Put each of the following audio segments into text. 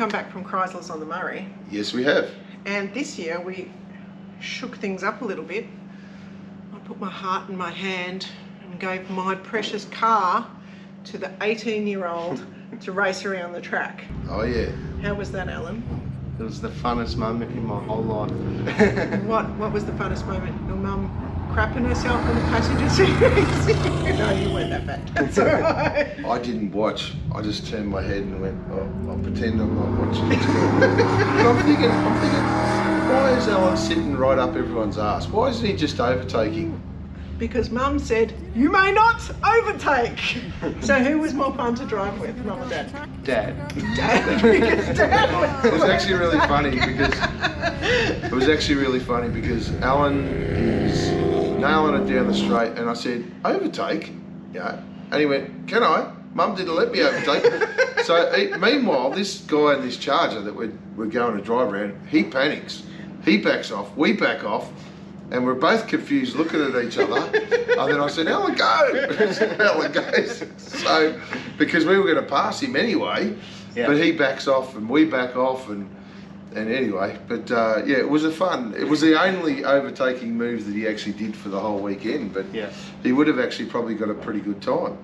come back from Chryslers on the Murray. Yes, we have. And this year we shook things up a little bit. I put my heart in my hand and gave my precious car to the 18-year-old to race around the track. Oh yeah. How was that, Alan? It was the funnest moment in my whole life. What was the funnest moment? Your mum crapping herself in the passenger seat? No, you weren't that bad. That's all right. I didn't watch. I just turned my head and went, oh, I'll pretend I'm not watching what's going on. And I'm thinking, why is Alan sitting right up everyone's ass? Why isn't he just overtaking? Because Mum said, you may not overtake. So who was more fun to drive with, Mum or Dad? Dad. Dad, because Dad It was actually really funny because Alan is nailing it down the straight, and I said, overtake? Yeah. And he went, can I? Mum didn't let me overtake. So meanwhile, this guy in this Charger that we're going to drive around, he panics. He backs off, we back off, and we're both confused looking at each other. And then I said, Alan, go! Alan goes. So, because we were going to pass him anyway, but he backs off and we back off, and anyway, but yeah, it was it was the only overtaking move that he actually did for the whole weekend, but he would have actually probably got a pretty good time.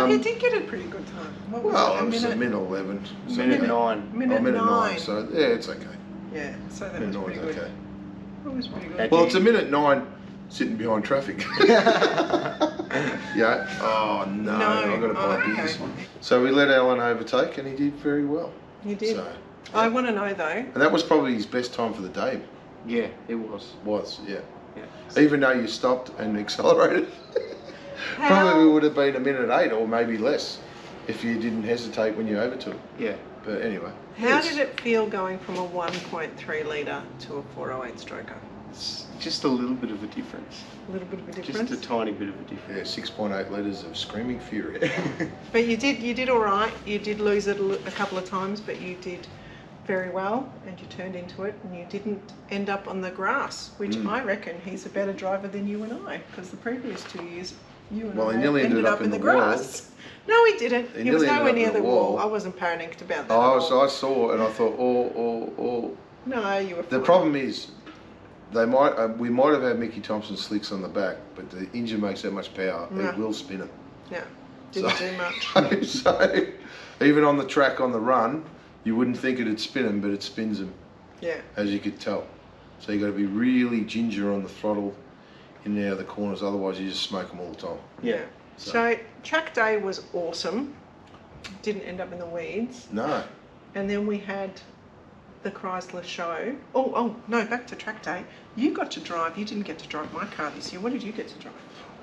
He did get a pretty good time. What was it was a minute 11. So minute 9. Minute 9. So yeah, it's okay. Yeah, so that Minute was pretty 9's good. okay. It was pretty good. Well, it's a minute 9 sitting behind traffic. Yeah. Oh no, I've got to buy beers. So we let Alan overtake, and he did very well. You did. So, I want to know though. and that was probably his best time for the day. Yeah, it was. Yeah. Yeah. Even though you stopped and accelerated, probably would have been a minute 8 or maybe less if you didn't hesitate when you overtook. Yeah. But anyway. How did it feel going from a 1.3 litre to a 408 stroker? It's just a little bit of a difference. A little bit of a difference. Just a tiny bit of a difference. Yeah, 6.8 litres of screaming fury. But you did all right. You did lose it a couple of times, but you did very well, and you turned into it, and you didn't end up on the grass, which I reckon he's a better driver than you and I, because the previous 2 years you and I he nearly ended up in the grass. No, he didn't. He was nearly nowhere ended near up in the the wall. wall. I wasn't panicked about that. I saw and I thought, oh. No, you were fine. The problem is, we might have had Mickey Thompson slicks on the back, but the engine makes that much power, it will spin it. Yeah, didn't do much. So even on the track on the run, you wouldn't think it'd spin them, but it spins them. Yeah. As you could tell. So you got to be really ginger on the throttle in and out of the corners, otherwise you just smoke them all the time. Yeah. So track day was awesome. Didn't end up in the weeds. No. And then we had the Chrysler show. Oh no, back to track day. You got to drive. You didn't get to drive my car this year. What did you get to drive?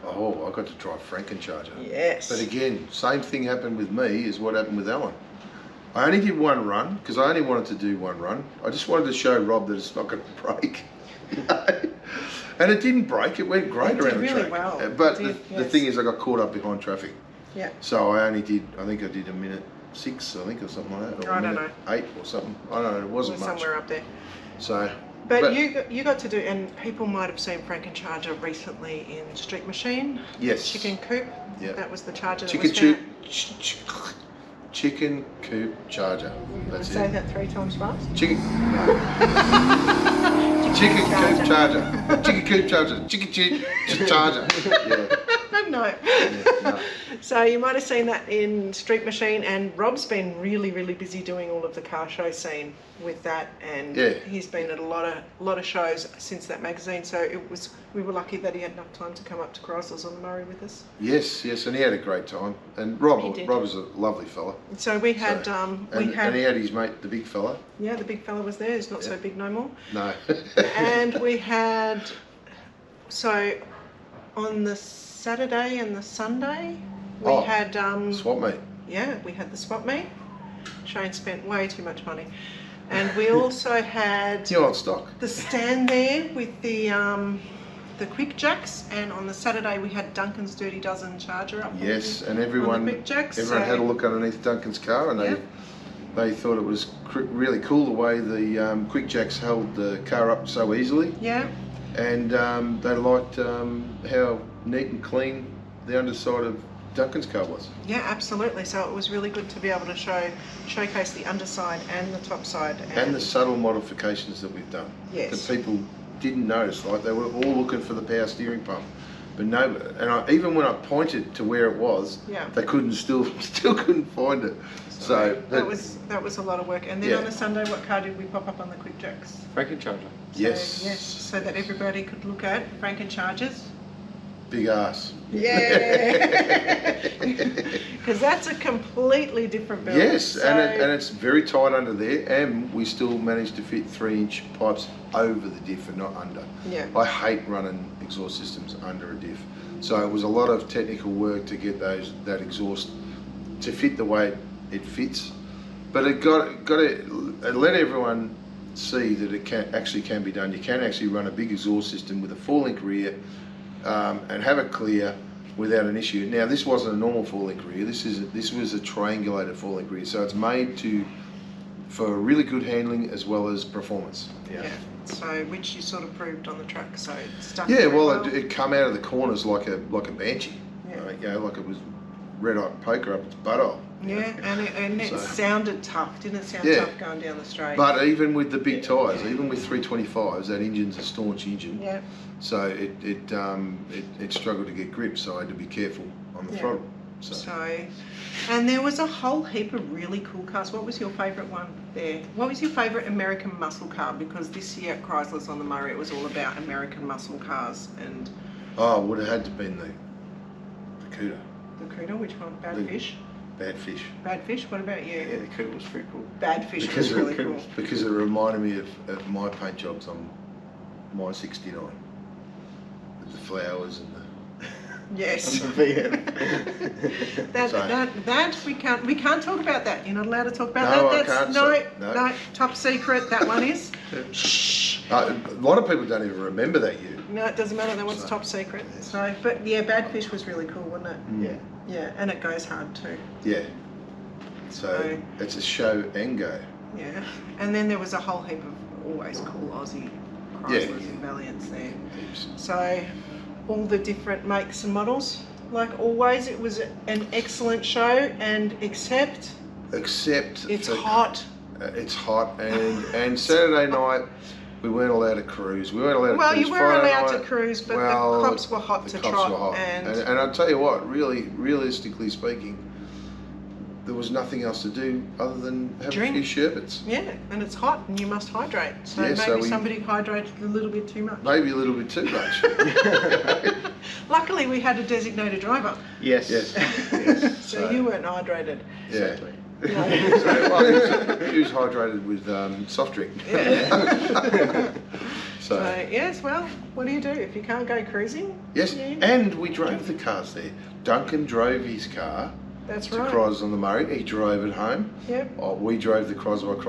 Oh, I got to drive Frankencharger. Yes. But again, same thing happened with me as what happened with Alan. I only did one run because I only wanted to do one run. I just wanted to show Rob that it's not going to break. And it didn't break. It went great around the track. Well. But the thing is, I got caught up behind traffic. Yeah. So I did a minute 6, I think, or something like that. Or I don't know. 8 or something. I don't know. It wasn't much. Somewhere up there. So. But you got to do, and people might have seen Frankencharger recently in Street Machine. Yes. Chicken Coop. Yeah. That was the Charger. Chicken Coop Charger. That's it. Say that 3 times fast. Chicken Coop Charger. Chicken Coop Charger. Chicken Charger. Yeah. No. Yeah, no. So you might have seen that in Street Machine, and Rob's been really, really busy doing all of the car show scene with that, and he's been at a lot of shows since that magazine. So we were lucky that he had enough time to come up to Chryslers on the Murray with us. Yes, and he had a great time. And Rob is a lovely fella. So we had and he had his mate, the big fella. Yeah, the big fella was there. He's not so big no more. No. And we had on the Saturday and the Sunday, we had swap meet. Yeah, we had the swap meet. Shane spent way too much money, and we also had You're on stock. The stand there with the quick jacks, and on the Saturday we had Duncan's Dirty Dozen Charger up. Yes, and everyone had a look underneath Duncan's car, and they thought it was really cool the way the quick jacks held the car up so easily. Yeah. And they liked how neat and clean the underside of Duncan's car was. Yeah, absolutely. So it was really good to be able to showcase the underside and the top side. And the subtle modifications that we've done. Yes. That people didn't notice. Like, they were all looking for the power steering pump. But no, and even when I pointed to where it was, they couldn't still couldn't find it. So that was a lot of work. And then on a Sunday, what car did we pop up on the quick jacks? Frankencharger. Yes. Yes, so that everybody could look at Frankenchargers. Big ass. Yeah. Because that's a completely different build. Yes, so, and it's very tight under there, and we still managed to fit 3-inch pipes over the diff and not under. Yeah. I hate running exhaust systems under a diff. So it was a lot of technical work to get that exhaust to fit the way it fits. But it let everyone see that it can be done. You can actually run a big exhaust system with a 4-link rear and have it clear without an issue. Now, this wasn't a normal 4-link rear. This was a triangulated 4-link rear. So it's made for really good handling as well as performance. Yeah. So which you sort of proved on the track. So it stuck. Yeah. Well, it come out of the corners like a banshee. Yeah. Like it was red-eyed poker up its butthole. Yeah, and it sounded tough. Didn't it sound tough going down the straight? But even with the big tyres, even with 325s, that engine's a staunch engine. Yeah. So it struggled to get grip, so I had to be careful on the throttle. So, and there was a whole heap of really cool cars. What was your favourite one there? What was your favourite American muscle car? Because this year at Chryslers on the Murray, it was all about American muscle cars. And would have had to been the COTM. The COTM, which one? Bad Fish? Bad Fish. Bad Fish, what about you? Yeah, the COTM was pretty cool. Bad Fish was really cool. Because it reminded me of my paint jobs on my 69. With the flowers and the... Yes. And the VM. that we can't talk about that. You're not allowed to talk about No, that. I can't. No, top secret. That one is. Shh. A lot of people don't even remember that year. No, it doesn't matter. That one's top secret. So, but yeah, Bad Fish was really cool, wasn't it? Yeah. Yeah, and it goes hard too. Yeah. So it's a show and go. Yeah, and then there was a whole heap of always cool Aussie Chryslers and Valiants there. Heaps. So all the different makes and models. Like always, it was an excellent show, and except it's hot. It's hot, and Saturday night we weren't allowed to cruise. We weren't allowed to cruise. Well, you were Friday allowed night, to cruise, but the cops were hot to trot. And I'll tell you what, really, realistically speaking, there was nothing else to do other than have a few sherbets. Yeah, and it's hot, and you must hydrate. So maybe somebody hydrated a little bit too much. Maybe a little bit too much. Luckily, we had a designated driver. Yes. So you weren't hydrated. Yeah. Exactly. So, he was hydrated with soft drink. Yeah. So yes, well, what do you do if you can't go cruising? Yes, and we drove the cars there. Duncan drove his car. That's to right. Chrysler on the Murray. He drove it home. Yep. We drove the Chrysler to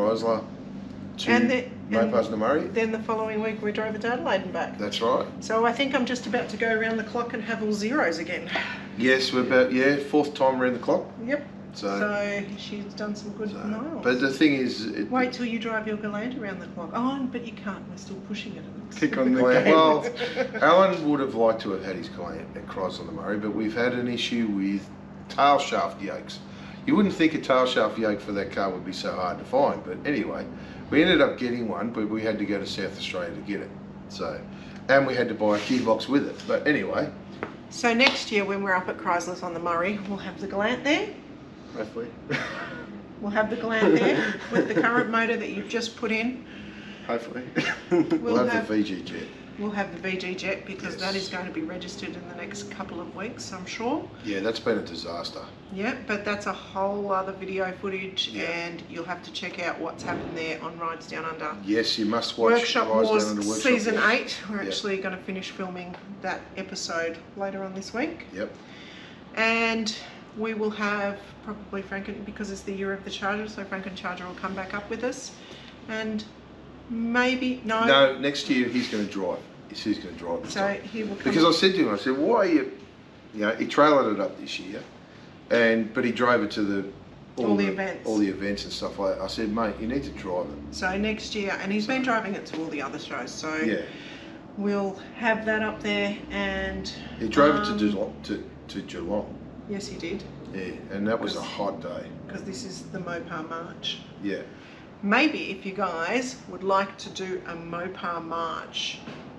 Mopars on the Murray. Then the following week we drove it to Adelaide and back. That's right. So I think I'm just about to go around the clock and have all zeros again. Yes, we're about fourth time around the clock. Yep. So she's done some good miles. But the thing is... Wait till you drive your Galant around the clock. Oh, but you can't. We're still pushing it. Kick on the Galant. game. Well, Alan would have liked to have had his Galant at Chrysler on the Murray, but we've had an issue with tail shaft yokes. You wouldn't think a tail shaft yoke for that car would be so hard to find, but anyway, we ended up getting one, but we had to go to South Australia to get it. So, and we had to buy a gearbox with it. But anyway. So next year when we're up at Chryslers on the Murray, we'll have the Galant there. Hopefully. We'll have the Galant there with the current motor that you've just put in. Hopefully. We'll have the VG Jet. We'll have the VG Jet because that is going to be registered in the next couple of weeks, I'm sure. Yeah, that's been a disaster. Yeah, but that's a whole other video footage and you'll have to check out what's happened there on Rides Down Under. Yes, you must watch Workshop Rides Wars Down Under Workshop Season Wars. 8. We're actually going to finish filming that episode later on this week. Yep. And we will have probably because it's the year of the Charger, so Frankencharger will come back up with us. And maybe, No, next year he's going to drive. He's going to drive this time. He will come because I said to him, why are you, he trailered it up this year, but he drove it to all the events and stuff like that. I said, mate, you need to drive it. So next year, and he's been driving it to all the other shows, so we'll have that up there. And he drove it to Geelong. Yes, he did. Yeah, and that was a hot day. Because this is the Mopar March. Yeah. Maybe if you guys would like to do a Mopar March,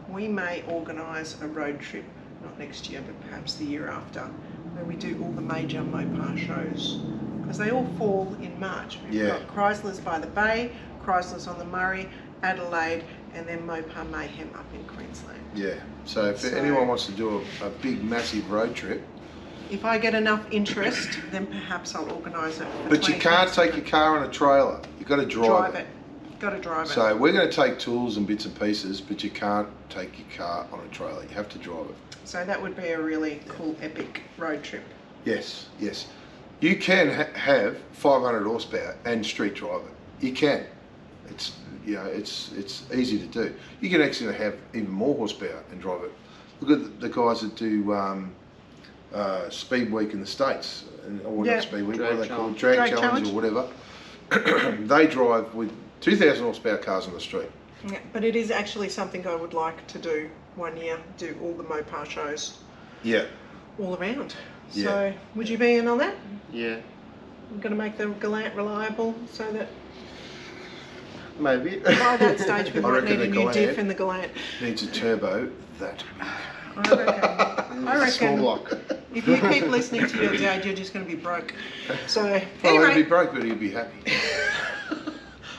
we may organise a road trip, not next year, but perhaps the year after, where we do all the major Mopar shows. Because they all fall in March. We've got Chryslers by the Bay, Chryslers on the Murray, Adelaide, and then Mopar Mayhem up in Queensland. Yeah, so if anyone wants to do a big, massive road trip. If I get enough interest, then perhaps I'll organise it. But you can't take your car on a trailer. You've got to drive it. Got to drive it. So we're going to take tools and bits and pieces, but you can't take your car on a trailer. You have to drive it. So that would be a really cool, epic road trip. Yes, yes. You can have 500 horsepower and street drive it. You can. It's, you know, it's easy to do. You can actually have even more horsepower and drive it. Look at the guys that do Speed Week in the States, or not Speed Week, what are they called? Drag Challenge or whatever. They drive with 2,000 horsepower cars on the street. Yeah, but it is actually something I would like to do one year, do all the Mopar shows. Yeah. All around. Yeah. So, would you be in on that? Yeah. I'm going to make the Galant reliable so that Maybe. by that stage we might need a new diff in the Galant. Needs a turbo that I reckon. Small block. If you keep listening to your dad, you're just going to be broke. So, Well, anyway. he'd be broke, but he'd be happy.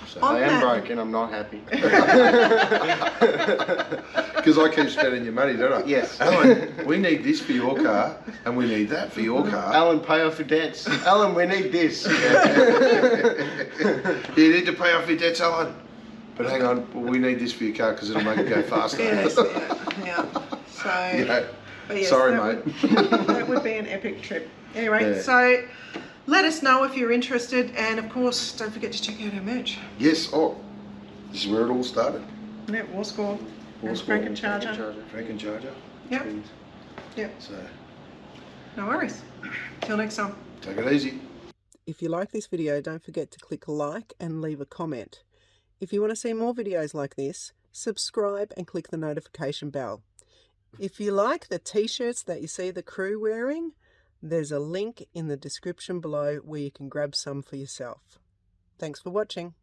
So. I am broke and I'm not happy. Because I keep spending your money, don't I? Yes. Alan, we need this for your car, and we need that for your car. Alan, pay off your debts. Alan, we need this. You need to pay off your debts, Alan. But hang on, we need this for your car because it'll make it go faster. Yes, yeah. So, Yeah. but yes, Sorry, that mate. That would be an epic trip. Anyway, Yeah. so let us know if you're interested, and of course, don't forget to check out our merch. Yes, this is where it all started. Yeah, War Score, War and Score, Franken Charger. Franken Charger. Yep, yep. So, No worries. Till next time. take it easy. If you like this video, don't forget to click like and leave a comment. If you want to see more videos like this, subscribe and click the notification bell. If you like the t-shirts that you see the crew wearing, there's a link in the description below where you can grab some for yourself. Thanks for watching.